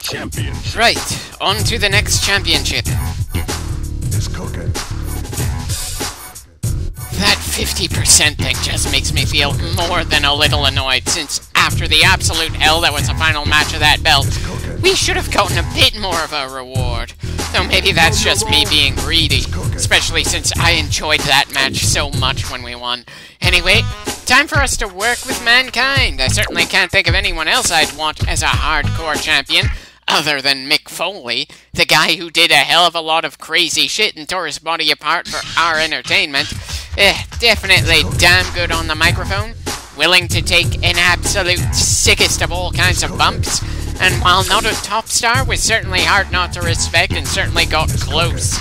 Championship. Right, on to the next championship. It's cooking. That 50% thing just makes me feel more than a little annoyed, since after the absolute hell that was the final match of that belt, we should have gotten a bit more of a reward. Though maybe that's just me being greedy, especially since I enjoyed that match so much when we won. Anyway, time for us to work with Mankind. I certainly can't think of anyone else I'd want as a hardcore champion, other than Mick Foley, the guy who did a hell of a lot of crazy shit and tore his body apart for our entertainment. Definitely damn good on the microphone, willing to take an absolute sickest of all kinds of bumps, and while not a top star, was certainly hard not to respect and certainly got close.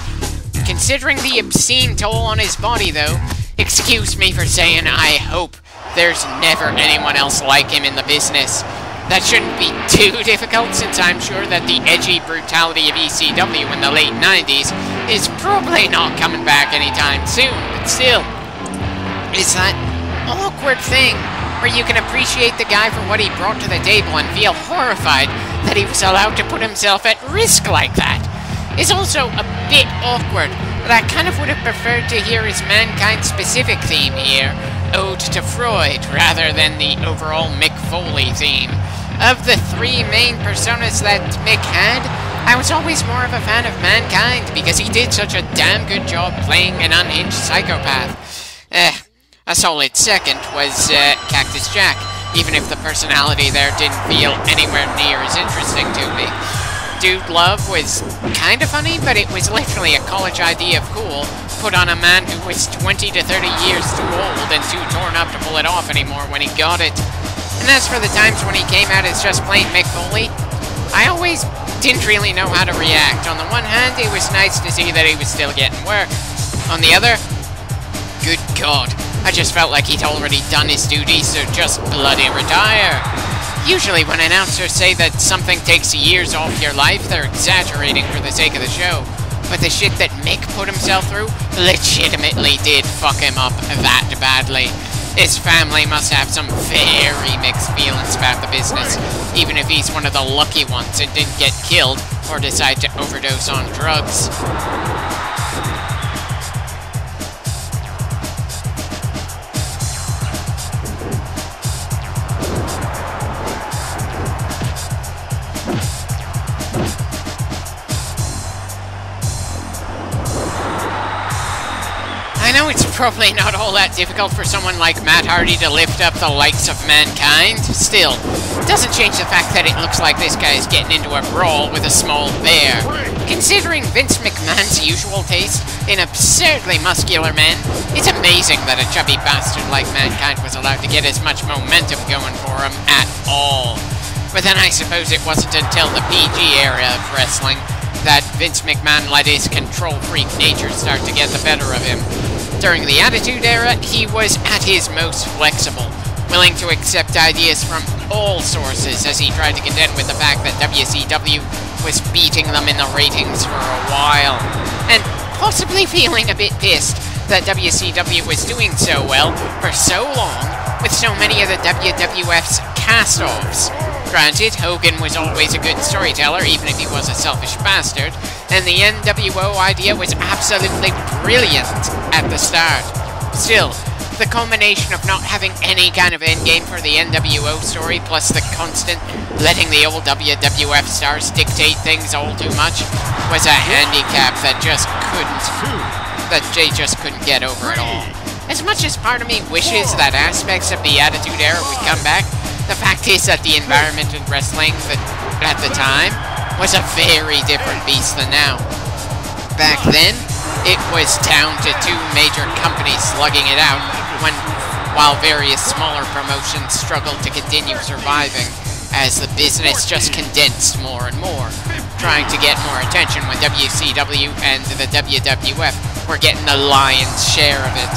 Considering the obscene toll on his body though, excuse me for saying I hope there's never anyone else like him in the business. That shouldn't be too difficult, since I'm sure that the edgy brutality of ECW in the late 90s is probably not coming back anytime soon, but still, it's that awkward thing where you can appreciate the guy for what he brought to the table and feel horrified that he was allowed to put himself at risk like that. It's also a bit awkward, but I kind of would have preferred to hear his Mankind-specific theme here, Ode to Freud, rather than the overall Mick Foley theme. Of the three main personas that Mick had, I was always more of a fan of Mankind because he did such a damn good job playing an unhinged psychopath. A solid second was Cactus Jack, even if the personality there didn't feel anywhere near as interesting to me. Dude Love was kinda funny, but it was literally a college idea of cool, put on a man who was 20 to 30 years too old and too torn up to pull it off anymore when he got it. And as for the times when he came out as just plain Mick Foley, I always didn't really know how to react. On the one hand, it was nice to see that he was still getting work. On the other, good God, I just felt like he'd already done his duty, so just bloody retire. Usually when announcers say that something takes years off your life, they're exaggerating for the sake of the show. But the shit that Mick put himself through legitimately did fuck him up that badly. His family must have some very mixed feelings about the business, even if he's one of the lucky ones and didn't get killed or decide to overdose on drugs. I know it's probably not all that difficult for someone like Matt Hardy to lift up the likes of Mankind. Still, it doesn't change the fact that it looks like this guy is getting into a brawl with a small bear. Considering Vince McMahon's usual taste in absurdly muscular men, it's amazing that a chubby bastard like Mankind was allowed to get as much momentum going for him at all. But then I suppose it wasn't until the PG era of wrestling that Vince McMahon let his control-freak nature start to get the better of him. During the Attitude Era, he was at his most flexible, willing to accept ideas from all sources as he tried to contend with the fact that WCW was beating them in the ratings for a while, and possibly feeling a bit pissed that WCW was doing so well for so long with so many of the WWF's cast-offs. Granted, Hogan was always a good storyteller, even if he was a selfish bastard, and the NWO idea was absolutely brilliant at the start. Still, the culmination of not having any kind of endgame for the NWO story, plus the constant letting the old WWF stars dictate things all too much, was a handicap that Jay just couldn't get over at all. As much as part of me wishes that aspects of the Attitude Era would come back, the fact is that the environment in wrestling at the time was a very different beast than now. Back then, it was down to two major companies slugging it out, while various smaller promotions struggled to continue surviving, as the business just condensed more and more, trying to get more attention when WCW and the WWF were getting the lion's share of it.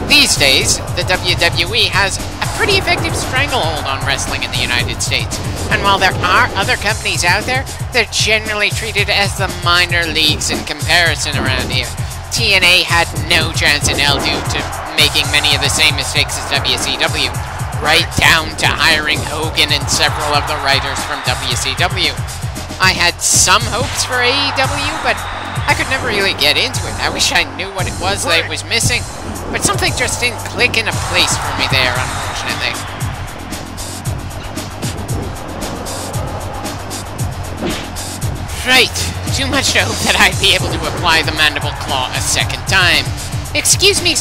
These days, the WWE has a pretty effective stranglehold on wrestling in the United States, and while there are other companies out there, they're generally treated as the minor leagues in comparison around here. TNA had no chance in hell due to making many of the same mistakes as WCW, right down to hiring Hogan and several of the writers from WCW. I had some hopes for AEW, but I could never really get into it. I wish I knew what it was that it was missing, but something just didn't click into place for me there, unfortunately. Right, too much to hope that I'd be able to apply the mandible claw a second time. Excuse me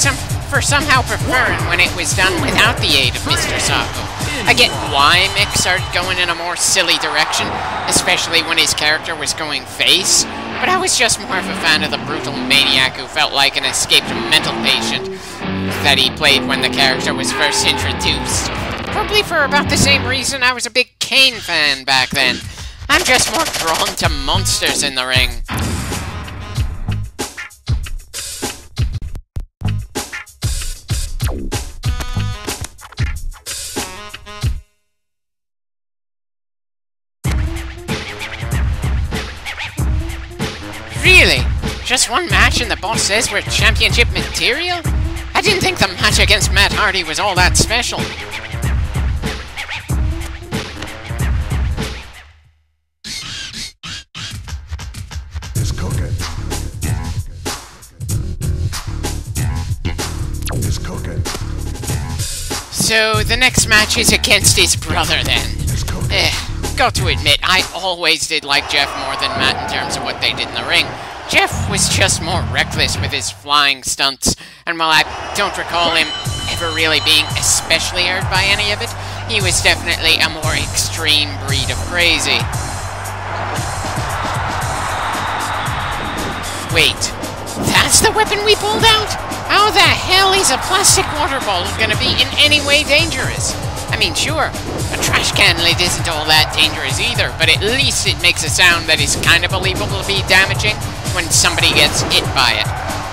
for somehow preferring when it was done without the aid of Mr. Sako. I get why Mick started going in a more silly direction, especially when his character was going face, but I was just more of a fan of the brutal maniac who felt like an escaped mental patient that he played when the character was first introduced. Probably for about the same reason I was a big Kane fan back then. I'm just more drawn to monsters in the ring. Really? Just one match and the boss says we're championship material? I didn't think the match against Matt Hardy was all that special. It's cooking. It's cooking. So the next match is against his brother then. It's cooking. Got to admit, I always did like Jeff more than Matt in terms of what they did in the ring. Jeff was just more reckless with his flying stunts, and while I don't recall him ever really being especially hurt by any of it, he was definitely a more extreme breed of crazy. Wait, that's the weapon we pulled out? How the hell is a plastic water bottle gonna be in any way dangerous? I mean, sure, a trash can lid isn't all that dangerous either, but at least it makes a sound that is kind of believable to be damaging when somebody gets hit by it.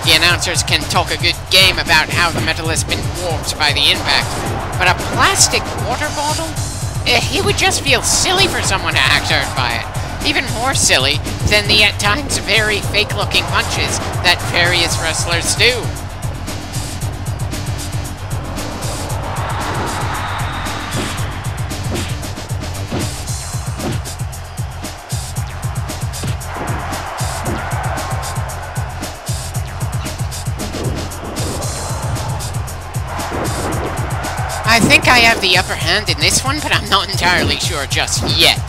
The announcers can talk a good game about how the metal has been warped by the impact, but a plastic water bottle? It would just feel silly for someone to act hurt by it. Even more silly than the at times very fake-looking punches that various wrestlers do. I think I have the upper hand in this one, but I'm not entirely sure just yet.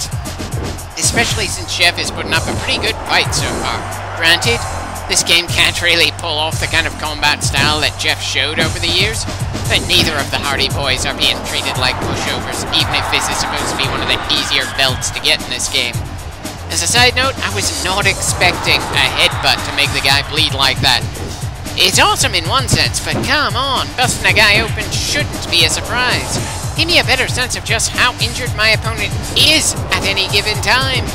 Especially since Jeff is putting up a pretty good fight so far. Granted, this game can't really pull off the kind of combat style that Jeff showed over the years, but neither of the Hardy Boys are being treated like pushovers, even if this is supposed to be one of the easier belts to get in this game. As a side note, I was not expecting a headbutt to make the guy bleed like that. It's awesome in one sense, but come on, busting a guy open shouldn't be a surprise. Give me a better sense of just how injured my opponent is at any given time.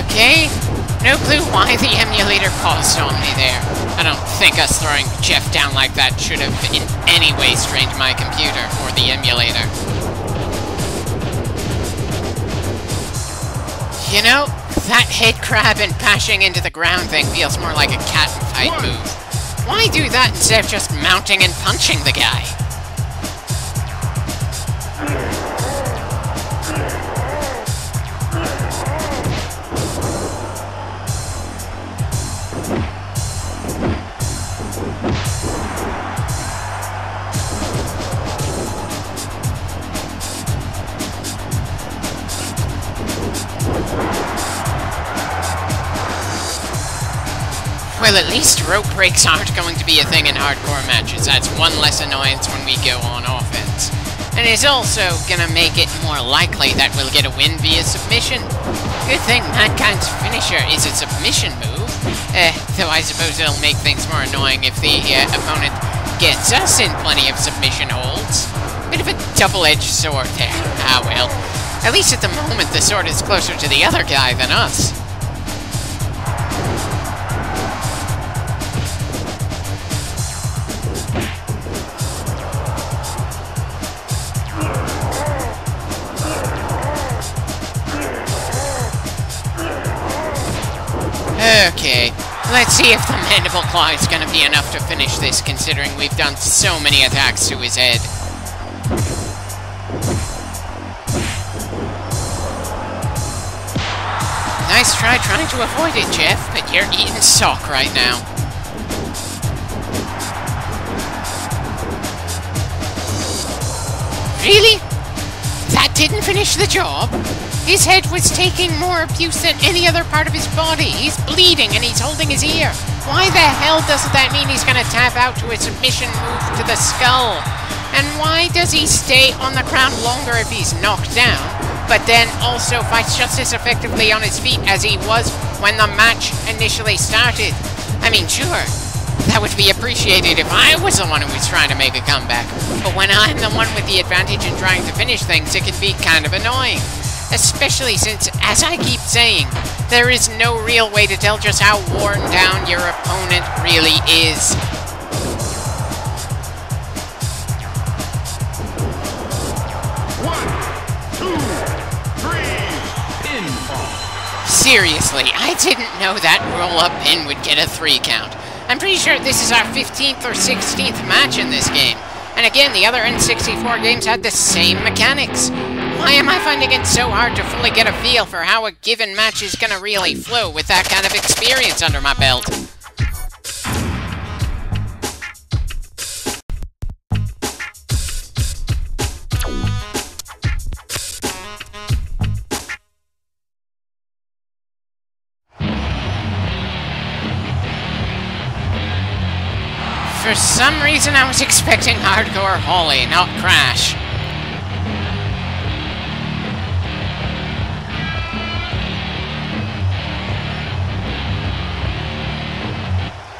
Okay, no clue why the emulator paused on me there. I don't think us throwing Jeff down like that should have in any way strained my computer or the emulator. You know, that head crab and bashing into the ground thing feels more like a cat and fight move. Why do that instead of just mounting and punching the guy? Well, at least rope breaks aren't going to be a thing in hardcore matches. That's one less annoyance when we go on offense. And it's also gonna make it more likely that we'll get a win via submission. Good thing Mankind's finisher is a submission move. Though I suppose it'll make things more annoying if the opponent gets us in plenty of submission holds. Bit of a double-edged sword there. Ah well. At least at the moment the sword is closer to the other guy than us. Okay, Let's see if the mandible claw is going to be enough to finish this, considering we've done so many attacks to his head. Nice try trying to avoid it, Jeff, but you're eating sock right now. Really? That didn't finish the job? His head was taking more abuse than any other part of his body. He's bleeding and he's holding his ear. Why the hell doesn't that mean he's gonna tap out to a submission move to the skull? And why does he stay on the ground longer if he's knocked down, but then also fights just as effectively on his feet as he was when the match initially started? I mean, sure, that would be appreciated if I was the one who was trying to make a comeback, but when I'm the one with the advantage in trying to finish things, it can be kind of annoying. Especially since, as I keep saying, there is no real way to tell just how worn down your opponent really is. Seriously, I didn't know that roll-up pin would get a 3 count. I'm pretty sure this is our 15th or 16th match in this game. And again, the other N64 games had the same mechanics. Why am I finding it so hard to fully get a feel for how a given match is gonna really flow with that kind of experience under my belt? For some reason, I was expecting Hardcore Holly, not Crash.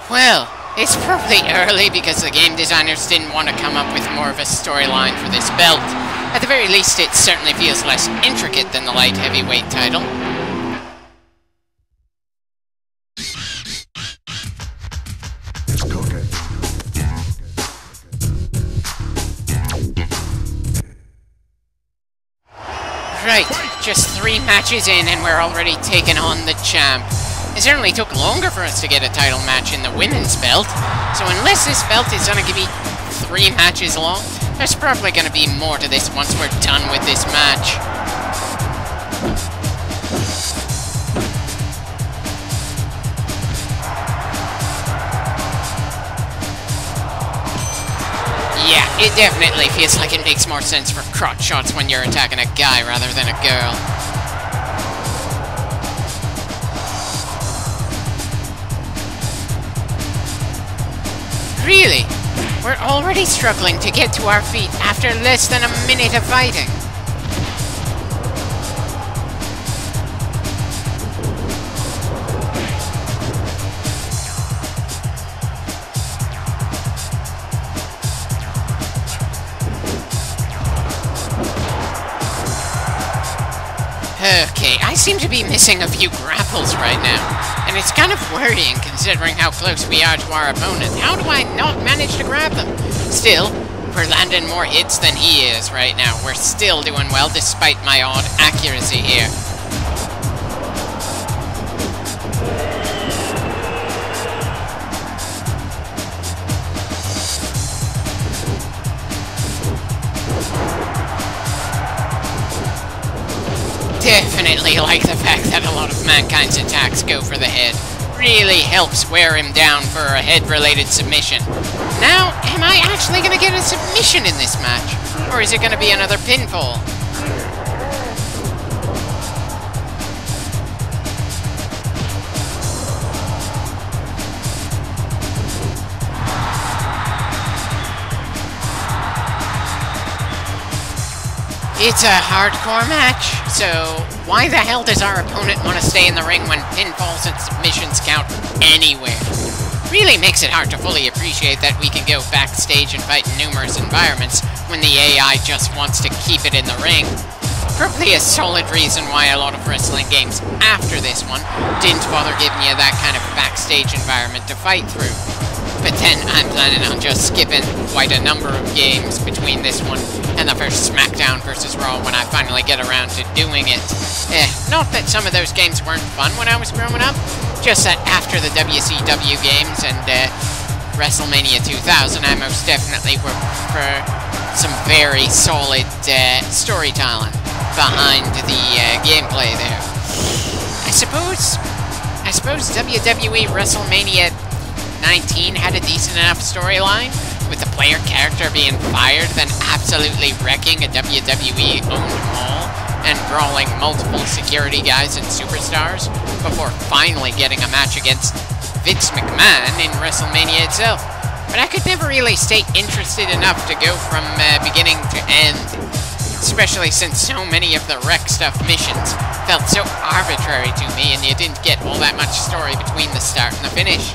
Well, it's probably early because the game designers didn't want to come up with more of a storyline for this belt. At the very least, it certainly feels less intricate than the light heavyweight title. It's cooking. Right, just 3 matches in and we're already taking on the champ. It certainly took longer for us to get a title match in the women's belt, so unless this belt is going to be 3 matches long, there's probably going to be more to this once we're done with this match. Yeah, it definitely feels like it makes more sense for crotch shots when you're attacking a guy rather than a girl. Really? We're already struggling to get to our feet after less than a minute of fighting. Okay, I seem to be missing a few grapples right now, and it's kind of worrying considering how close we are to our opponent. How do I not manage to grab them? Still, we're landing more hits than he is right now. We're still doing well despite my odd accuracy here. Definitely like the fact that a lot of Mankind's attacks go for the head. Really helps wear him down for a head-related submission. Now, am I actually going to get a submission in this match? Or is it going to be another pinfall? It's a hardcore match, so why the hell does our opponent want to stay in the ring when pinfalls and submissions count anywhere? Really makes it hard to fully appreciate that we can go backstage and fight in numerous environments when the AI just wants to keep it in the ring. Probably a solid reason why a lot of wrestling games after this one didn't bother giving you that kind of backstage environment to fight through. But then I'm planning on just skipping quite a number of games between this one and the first SmackDown vs. Raw when I finally get around to doing it. Not that some of those games weren't fun when I was growing up, Just that after the WCW games and WrestleMania 2000, I most definitely would prefer some very solid storytelling behind the gameplay there. I suppose WWE WrestleMania 19 had a decent enough storyline, with the player character being fired, then absolutely wrecking a WWE-owned mall and brawling multiple security guys and superstars before finally getting a match against Vince McMahon in WrestleMania itself. But I could never really stay interested enough to go from beginning to end, especially since so many of the wreck stuff missions felt so arbitrary to me and you didn't get all that much story between the start and the finish.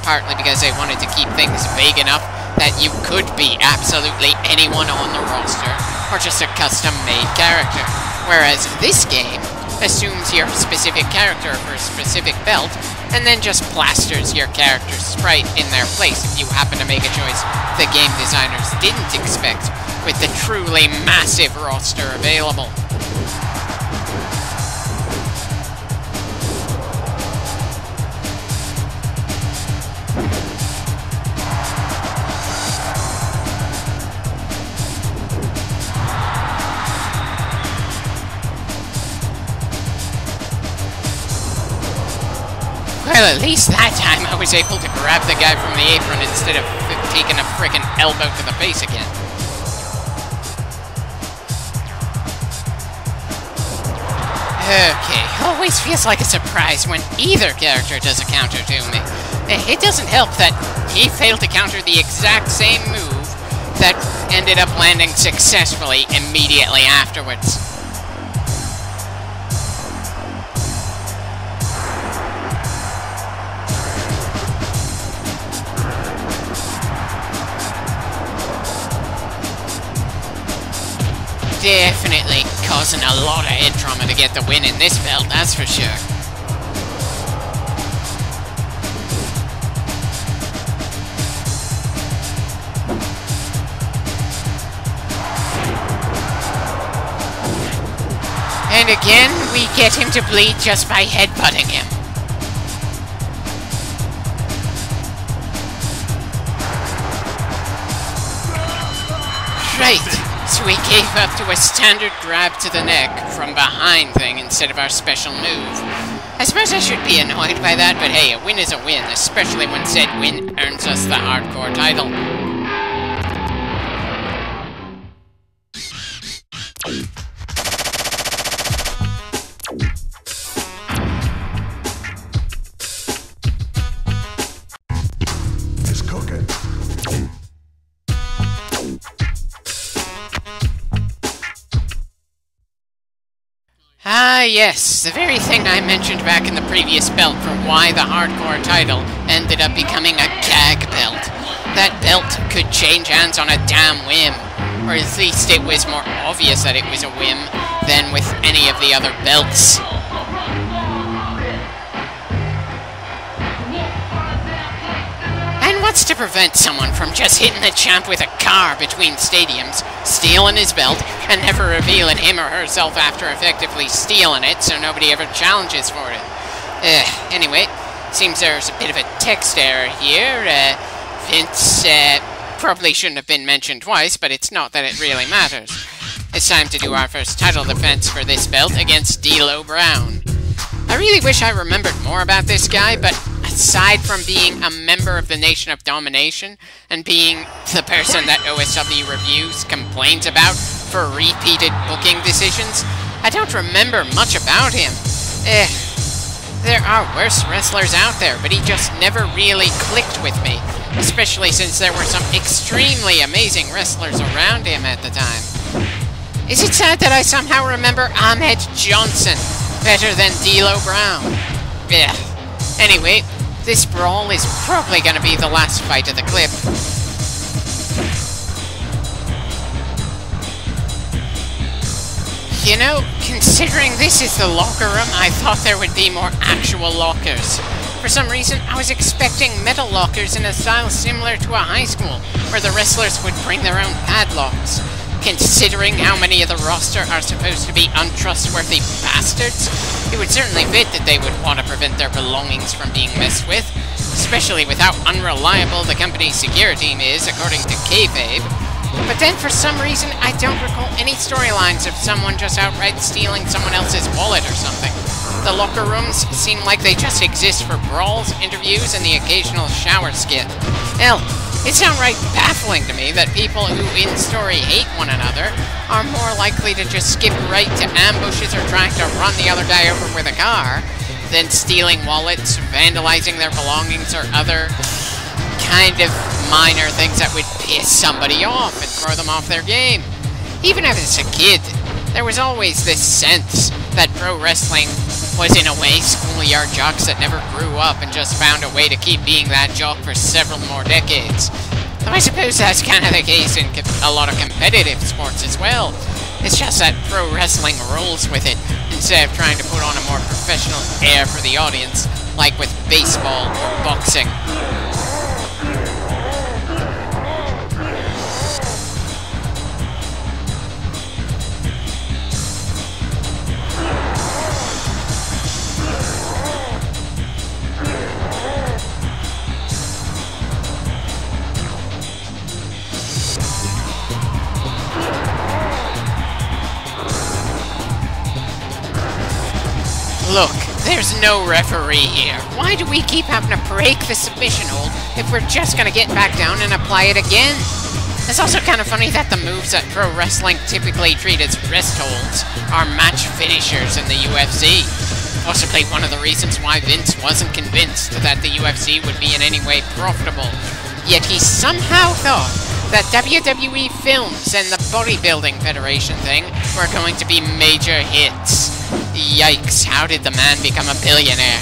Partly because I wanted to keep things vague enough that you could be absolutely anyone on the roster, or just a custom-made character. Whereas this game assumes your specific character for a specific belt, and then just plasters your character's sprite in their place if you happen to make a choice the game designers didn't expect, with the truly massive roster available. Well, at least that time I was able to grab the guy from the apron instead of taking a frickin' elbow to the face again. Okay, always feels like a surprise when either character does a counter to me. It doesn't help that he failed to counter the exact same move that ended up landing successfully immediately afterwards. Definitely causing a lot of head trauma to get the win in this belt, that's for sure. And again, we get him to bleed just by headbutting him. Right. So we gave up to a standard grab to the neck from behind thing instead of our special move. I suppose I should be annoyed by that, but hey, a win is a win, especially when said win earns us the hardcore title. It's cooking. Ah yes, the very thing I mentioned back in the previous belt for why the hardcore title ended up becoming a gag belt. That belt could change hands on a damn whim, or at least it was more obvious that it was a whim than with any of the other belts. And what's to prevent someone from just hitting the champ with a car between stadiums, stealing his belt, and never revealing him or herself after effectively stealing it so nobody ever challenges for it? Anyway, seems there's a bit of a text error here. Vince probably shouldn't have been mentioned twice, but it's not that it really matters. It's time to do our first title defense for this belt against D'Lo Brown. I really wish I remembered more about this guy, but aside from being a member of the Nation of Domination and being the person that OSW Reviews complains about for repeated booking decisions, I don't remember much about him. There are worse wrestlers out there, but he just never really clicked with me, especially since there were some extremely amazing wrestlers around him at the time. Is it sad that I somehow remember Ahmed Johnson better than D'Lo Brown? Anyway, this brawl is probably going to be the last fight of the clip. You know, considering this is the locker room, I thought there would be more actual lockers. For some reason, I was expecting metal lockers in a style similar to a high school, where the wrestlers would bring their own padlocks. Considering how many of the roster are supposed to be untrustworthy bastards, it would certainly fit that they would want to prevent their belongings from being messed with, especially with how unreliable the company's security team is, according to kayfabe. But then, for some reason, I don't recall any storylines of someone just outright stealing someone else's wallet or something. The locker rooms seem like they just exist for brawls, interviews, and the occasional shower skit. Hell, it's downright baffling to me that people who in-story hate one another are more likely to just skip right to ambushes or trying to run the other guy over with a car than stealing wallets, vandalizing their belongings, or other kind of minor things that would piss somebody off and throw them off their game. Even as a kid, there was always this sense that pro wrestling was in a way schoolyard jocks that never grew up and just found a way to keep being that jock for several more decades. Though I suppose that's kind of the case in a lot of competitive sports as well. It's just that pro wrestling rolls with it instead of trying to put on a more professional air for the audience, like with baseball or boxing. Look, there's no referee here. Why do we keep having to break the submission hold if we're just gonna get back down and apply it again? It's also kind of funny that the moves that pro wrestling typically treat as wrist holds are match finishers in the UFC. Possibly one of the reasons why Vince wasn't convinced that the UFC would be in any way profitable. Yet he somehow thought that WWE Films and the Bodybuilding Federation thing were going to be major hits. Yikes, how did the man become a billionaire?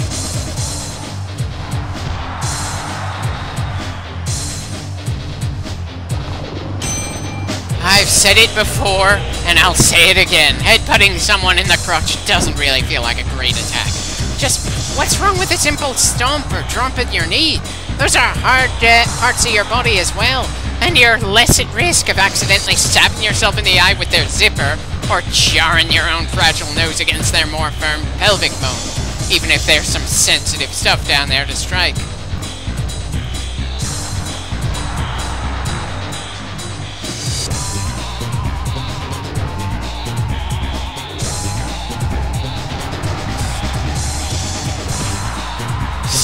I've said it before, and I'll say it again. Headbutting someone in the crotch doesn't really feel like a great attack. Just, what's wrong with a simple stomp or drop at your knee? Those are hard parts of your body as well, and you're less at risk of accidentally stabbing yourself in the eye with their zipper or jarring your own fragile nose against their more firm pelvic bone, even if there's some sensitive stuff down there to strike.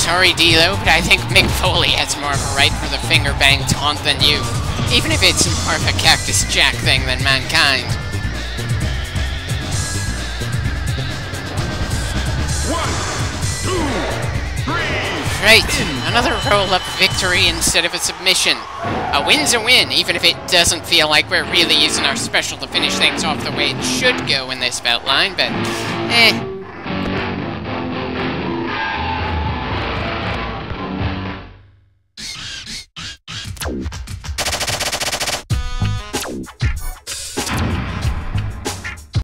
Sorry, D'Lo, but I think Mick Foley has more of a right for the finger bang taunt than you, even if it's more of a Cactus Jack thing than Mankind. 1, 2, 3. Right, another roll-up victory instead of a submission. A win's a win, even if it doesn't feel like we're really using our special to finish things off the way it should go in this belt line, but